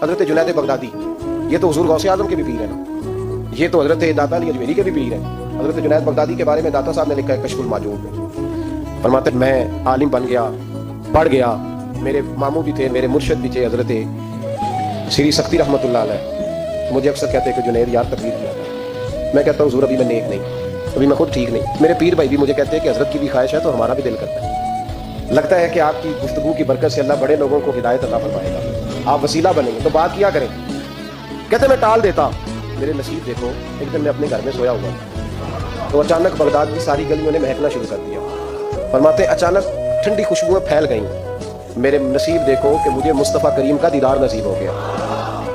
حضرت جنید بغدادی، یہ تو حضور غوث اعظم کے بھی پیر ہیں نا، یہ تو حضرت داتا علی اجمیری کے بھی پیر ہیں۔ حضرت جنید بغدادی کے بارے میں داتا صاحب نے لکھا ہے کشف الماجون میں، فرماتے ہیں میں عالم بن گیا، پڑھ گیا، میرے ماموں بھی تھے، میرے مرشد بھی تھے حضرت سری سختی رحمۃ اللہ علیہ، مجھے اکثر کہتے ہیں کہ جنید یار تقریر کیا تھا، میں کہتا ہوں حضور ابھی میں نیک نہیں، ابھی میں خود ٹھیک نہیں۔ میرے پیر بھائی بھی مجھے کہتے ہیں کہ حضرت کی بھی خواہش ہے تو ہمارا بھی دل کرتا ہے، لگتا ہے کہ آپ کی گفتگو کی برکت سے اللہ بڑے لوگوں کو ہدایت عطا فرمائے گا، آپ وسیلہ بنیں گے تو بات کیا کریں۔ کہتے میں ٹال دیتا، میرے نصیب دیکھو ایک دن میں اپنے گھر میں سویا ہوا تو اچانک بغداد کی ساری گلیوں نے مہکنا شروع کر دیا۔ فرماتے ہیں اچانک ٹھنڈی خوشبوئیں پھیل گئیں، میرے نصیب دیکھو کہ مجھے مصطفیٰ کریم کا دیدار نصیب ہو گیا۔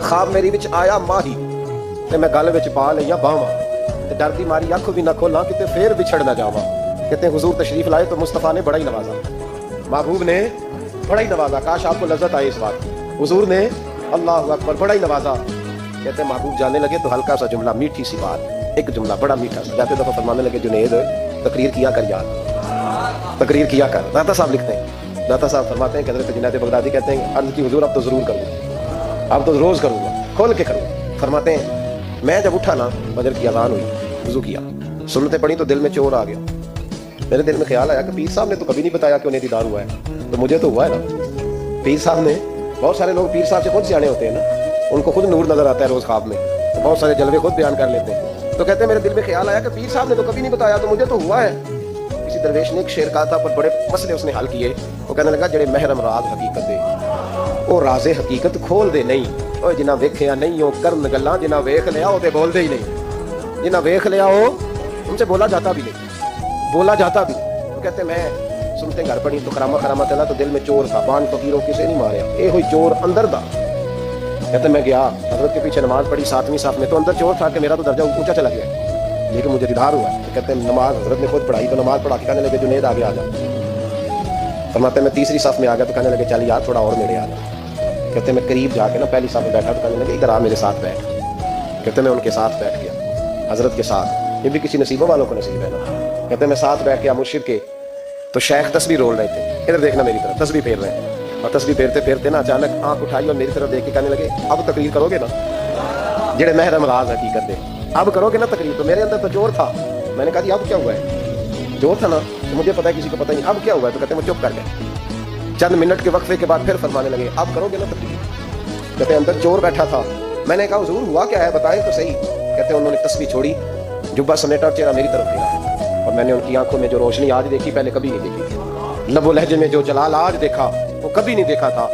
خواب میری وچ آیا ماہی تے میں گل وچ پا لیا باواں تے ڈر دی ماری اکھ بھی نہ کھولاں کتے پھر بچھڑ نہ جاواں۔ کہتے ہیں حضور تشریف لائے تو مصطفیٰ نے بڑا ہی نوازا، محبوب نے بڑا ہی نوازا، کاش آپ کو لذت آئے اس بات کی، حضور نے اللہ اکبر بڑا ہی نوازا۔ کہتے ہیں محبوب جانے لگے تو ہلکا سا جملہ، میٹھی سی بات، ایک جملہ بڑا میٹھا سا، جاتے دفعہ فرمانے لگے جنید تقریر کیا کر یار، تقریر کیا کر۔ داتا صاحب لکھتے ہیں، داتا صاحب فرماتے ہیں کہ حضرت جنید بغدادی کہتے ہیں عرض کی حضور اب تو ضرور کروں گا، اب تو روز کروں گا، کھول کے کروں گا۔ فرماتے ہیں میں جب اٹھا نا فجر کی اذان ہوئی، وضو کیا، سنتیں پڑھی تو دل میں چور آ گیا، میرے دل میں خیال آیا کہ پیر صاحب نے تو کبھی نہیں بتایا کہ انہیں دیدار ہوا ہے، تو مجھے تو ہوا ہے نا۔ پیر صاحب نے، بہت سارے لوگ پیر صاحب سے خود سیانے ہوتے ہیں نا، ان کو خود نور نظر آتا ہے روز خواب میں، تو بہت سارے جلوے خود بیان کر لیتے ہیں، تو کہتے ہیں میرے دل میں خیال آیا کہ پیر صاحب نے تو کبھی نہیں بتایا تو مجھے تو ہوا ہے۔ کسی درویش نے ایک شعر کہا تھا پر بڑے مسئلے اس نے حل کیے، وہ کہنے لگا جڑے محرم راز حقیقت دے وہ راز حقیقت کھول دے نہیں، اوے جنہ ویکھیا نہیں او کرن گلاں، جنہ ویکھ لیا او تے بول دے ہی نہیں، جنہ ویکھ لیا او ان سے بولا جاتا بھی نہیں، بولا جاتا بھی نہیں۔ تو کہتے میں سنتے گھر پڑی تو خرامہ خرامہ چلا تو دل میں چور تھا، بان فقیروں کسے نہیں ماریا، اے ہوئی چور اندر دا۔ کہتے میں گیا حضرت کے پیچھے نماز پڑھی 7ویں صف میں، تو اندر چور تھا کہ میرا تو درجہ اونچا چلا گیا لیکن مجھے دیدار ہوا۔ تو کہتے ہیں نماز حضرت نے خود پڑھائی تو نماز پڑھا کے کہنے لگے جنید آگے آ جا۔ فرماتے ہیں میں 3ری صف میں آ گیا تو کہنے لگے چل یار تھوڑا اور میرے آ جا۔ کہتے ہیں میں قریب جا کے نا پہلی صف میں بیٹھا تو کہنے لگے ادھر آ میرے ساتھ بیٹھ۔ کہتے ہیں میں ان کے ساتھ بیٹھ گیا، حضرت کے ساتھ، یہ بھی کسی نصیبوں والوں کو نصیب ہے نا۔ کہتے ہیں میں ساتھ بیٹھ گیا مرشد کے، تو شیخ تسبیح رول رہے تھے، ادھر دیکھنا میری طرف، تسبیح پھیر رہے ہیں، اور تسبیح پھیرتے پھیرتے نا اچانک آنکھ اٹھائی اور میری طرف دیکھ کے کہنے لگے اب تقریر کرو گے نا، جڑے محرم راز حقیقت دے اب کرو گے نا تقریر۔ تو میرے اندر تو چور تھا، میں نے کہا جی اب کیا ہوا ہے، چور تھا نا تو مجھے پتا ہے کسی کو پتہ نہیں اب کیا ہوا ہے۔ تو کہتے ہیں وہ چپ کر گئے، چند منٹ کے وقفے کے بعد پھر فرمانے لگے اب کرو گے نا تقریر۔ کہتے ہیں اندر چور بیٹھا تھا، میں نے کہا حضور ہوا کیا ہے بتائیں تو صحیح۔ کہتے ہیں انہوں نے تسبیح چھوڑی، جبہ سمیٹا اور چہرہ میری طرف پھیرا، اور میں نے ان کی آنکھوں میں جو روشنی آج دیکھی پہلے کبھی نہیں دیکھی تھی، لب و لہجے میں جو جلال آج دیکھا وہ کبھی نہیں دیکھا تھا۔